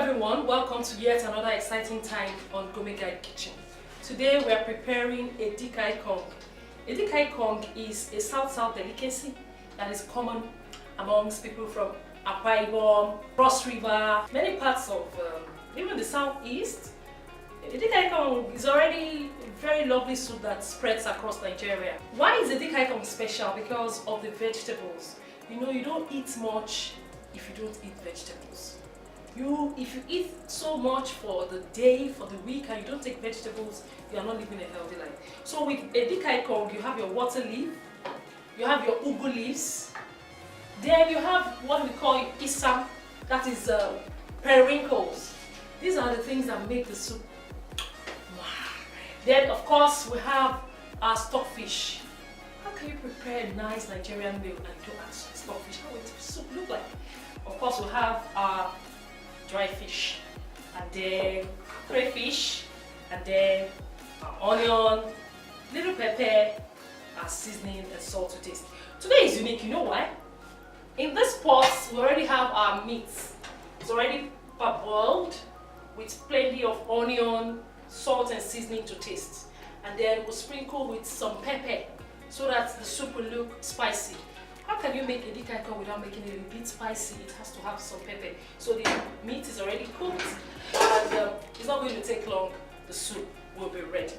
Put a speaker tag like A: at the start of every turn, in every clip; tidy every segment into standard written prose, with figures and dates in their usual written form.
A: everyone, welcome to yet another exciting time on Gourmet Kitchen. Today we are preparing Edikang Ikong. Edikang Ikong is a South delicacy that is common amongst people from Akwa Ibom, Cross River, many parts of even the southeast. Edikang Ikong is already a very lovely soup that spreads across Nigeria. Why is Edikang Ikong special? Because of the vegetables. You know, you don't eat much if you don't eat vegetables. If you eat so much for the day, for the week, and you don't take vegetables, you are not living a healthy life. So with Edikang Ikong, you have your water leaf, you have your ugu leaves, then you have what we call isam, that is periwinkles. These are the things that make the soup. Then of course we have our stockfish. How can you prepare a nice Nigerian meal and you don't add stockfish? How would the soup look like? Of course we have our dry fish, and then crayfish, and then onion, little pepper, and seasoning and salt to taste. Today is unique, you know why? In this pot we already have our meat. It's already parboiled with plenty of onion, salt and seasoning to taste. And then we'll sprinkle with some pepper so that the soup will look spicy. How can you make Edikang Ikong without making it a bit spicy? It has to have some pepper. So the meat is already cooked and it's not going to take long. The soup will be ready.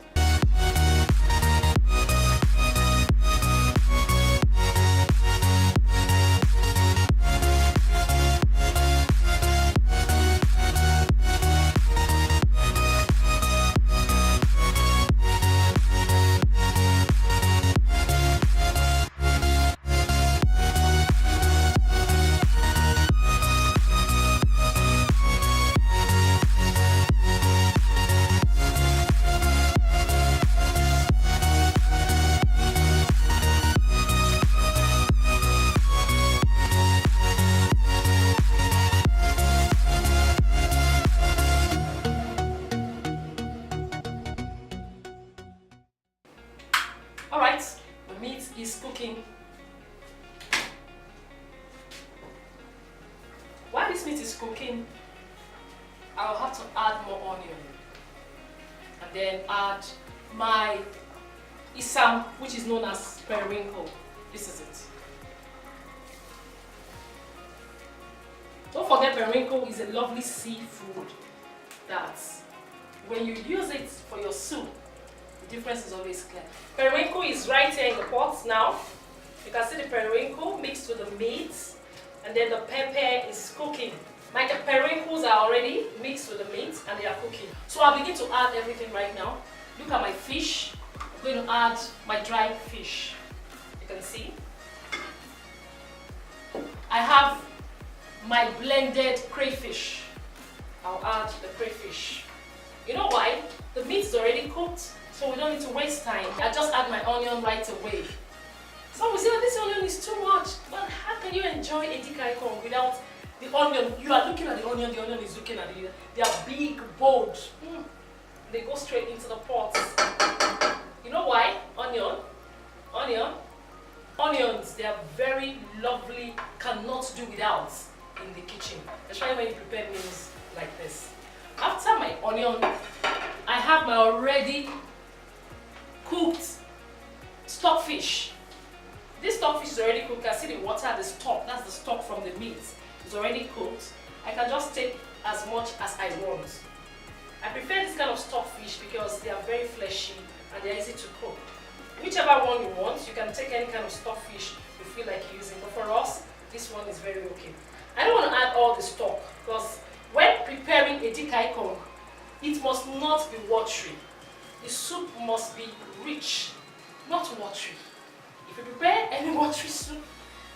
A: Alright, the meat is cooking. While this meat is cooking, I'll have to add more onion. And then add my isam, which is known as periwinkle. This is it. Don't forget, periwinkle is a lovely seafood that when you use it for your soup, the difference is always clear. Periwinkle is right here in the pot now. You can see the periwinkle mixed with the meat, and then the pepper is cooking. My periwinkles are already mixed with the meat and they are cooking. So I'll begin to add everything right now. Look at my fish. I'm going to add my dried fish. You can see. I have my blended crayfish. I'll add the crayfish. You know why? The meat is already cooked, so we don't need to waste time. I just add my onion right away. Some will say that this onion is too much, but how can you enjoy Edikang Ikong without the onion? You are looking at the onion is looking at you. They are big, bold. They go straight into the pot. You know why? Onions, they are very lovely, cannot do without in the kitchen, especially when you prepare meals like this. After my onion, I have my already cooked stockfish. This stockfish is already cooked. You can see the water, the stock, that's the stock from the meat. It's already cooked. I can just take as much as I want. I prefer this kind of stockfish because they are very fleshy and they're easy to cook. Whichever one you want, you can take any kind of stockfish you feel like using. But for us, this one is very okay. I don't want to add all the stock because when preparing Edikang Ikong, it must not be watery. The soup must be rich, not watery. If you prepare any watery soup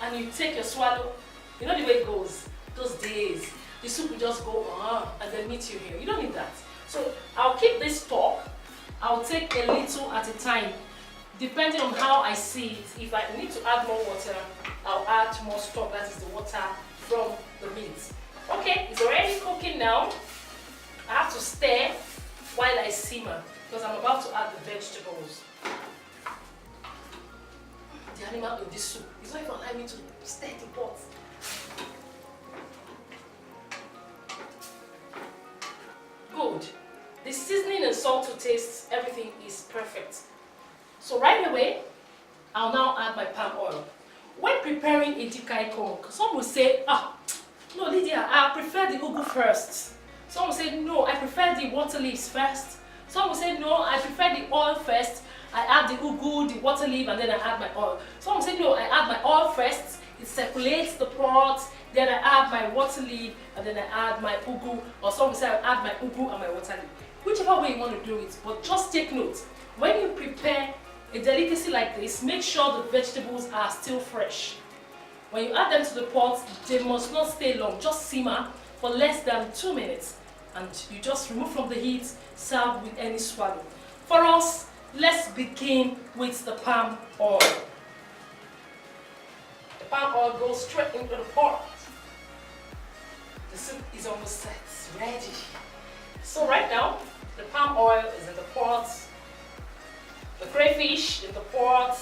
A: and you take your swallow, you know the way it goes, those days, the soup will just go and then meet you here. You don't need that. So I'll keep this stock. I'll take a little at a time, depending on how I see it. If I need to add more water, I'll add more stock, that is the water from the meat. Okay, it's already cooking now. I have to stir while I simmer because I'm about to add the vegetables. The animal in this soup is not even allowing me to stir the pot. The seasoning and salt to taste, everything is perfect. So right away, I'll now add my palm oil. When preparing Edikang Ikong, some will say, no Lydia, I prefer the ugu first. Some will say, no, I prefer the water leaves first. Some will say, no, I prefer the oil first. I add the ugu, the water leaf, and then I add my oil. Some will say, no, I add my oil first. It circulates the pot. Then I add my water leaf, and then I add my ugu. Or some will say, I add my ugu and my water leaf. Whichever way you want to do it, but just take note. When you prepare a delicacy like this, make sure the vegetables are still fresh. When you add them to the pot, they must not stay long. Just simmer for less than 2 minutes. And you just remove from the heat, serve with any swallow. For us, let's begin with the palm oil. The palm oil goes straight into the pot. The soup is almost set, ready. So right now, the palm oil is in the pot. The crayfish in the pot.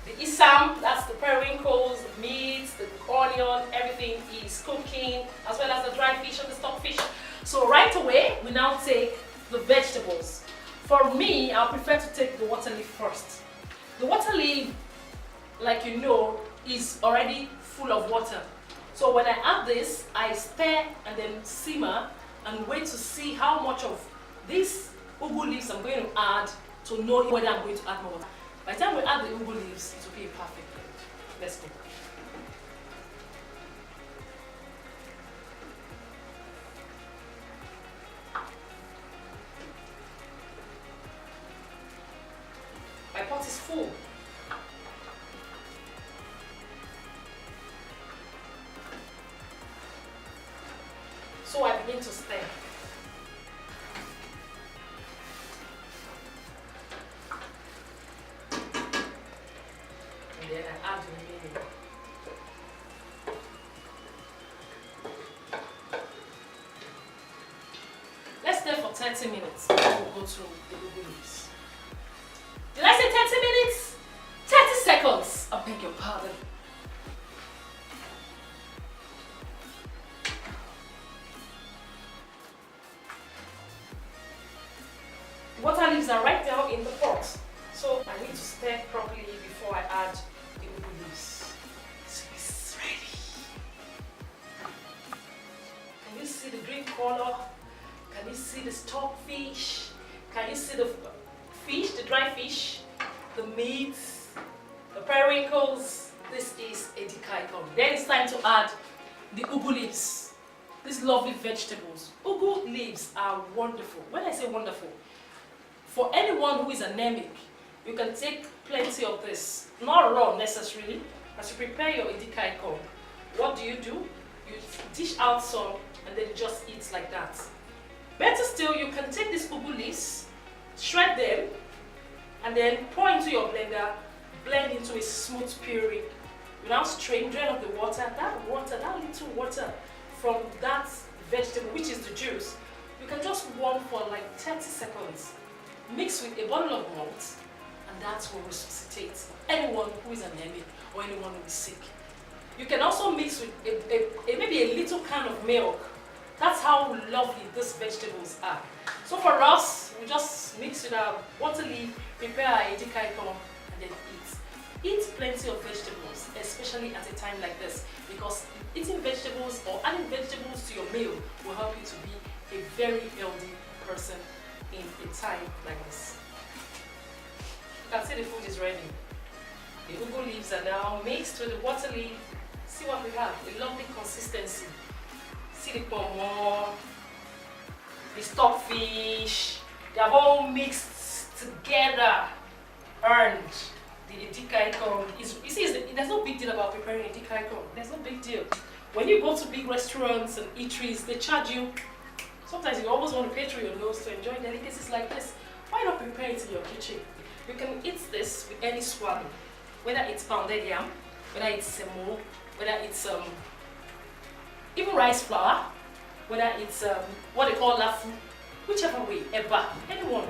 A: The isam, that's the periwinkles, the meat, the onion, everything is cooking, as well as the dry fish and the stockfish. So right away, we now take the vegetables. For me, I prefer to take the water leaf first. The water leaf, like you know, is already full of water. So when I add this, I stir and then simmer and wait to see how much of these ugu leaves I'm going to add to know whether I'm going to add more water. By the time we add the ugu leaves, it will be a perfect blend. Let's go. My pot is full. So I begin to stir. And then I add the remaining. Let's stir for 30 minutes before we go to the ugu leaves. Did I say 30 minutes? 30 seconds. I beg your pardon. The water leaves are right now in the pot. So I need to stir properly before I add the ugu leaves. So it's ready. Can you see the green color? Can you see the stockfish? Can you see the fish, the dry fish, the meat, the periwinkles? This is Edikang Ikong. Then it's time to add the ugu leaves. These lovely vegetables. Ugu leaves are wonderful. When I say wonderful, for anyone who is anemic, you can take plenty of this. Not raw necessarily. As you prepare your Edikang Ikong, what do? You dish out some and then just eat like that. Better still, you can take these ugu leaves, shred them, and then pour into your blender, blend into a smooth puree. You now strain, drain off the water. That little water from that vegetable, which is the juice, you can just warm for like 30 seconds. Mix with a bottle of malt, and that will resuscitate anyone who is anemic or anyone who is sick. You can also mix with maybe a little can of milk. That's how lovely these vegetables are. So for us, we just mix with our water leaf, prepare our Edikang Ikong, and then eat. Eat plenty of vegetables, especially at a time like this, because eating vegetables or adding vegetables to your meal will help you to be a very healthy person in a time like this. You can see the food is ready. The ugu leaves are now mixed with the water leaf. See what we have, a lovely consistency. See the pomo, the stockfish, they have all mixed together, earned the Edikang Ikong. You see, there's no big deal about preparing Edikang Ikong. There's no big deal. When you go to big restaurants and eateries, they charge you. Sometimes you always want to pay through your nose to enjoy delicacies like this. Why not prepare it in your kitchen? You can eat this with any swallow, whether it's pounded yam, whether it's semo, whether it's even rice flour, whether it's what they call lafu, whichever way, eba, anyone,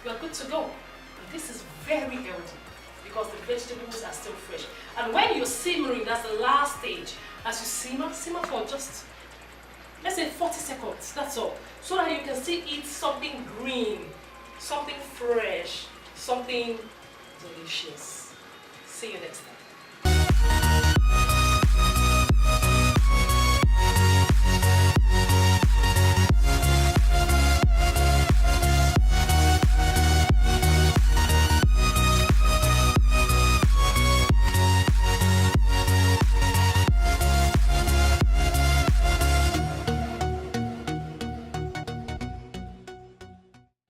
A: you are good to go. And this is very healthy because the vegetables are still fresh. And when you're simmering, that's the last stage. As you simmer for just, let's say 40 seconds, that's all. So that you can still eat something green, something fresh, something delicious. See you next time.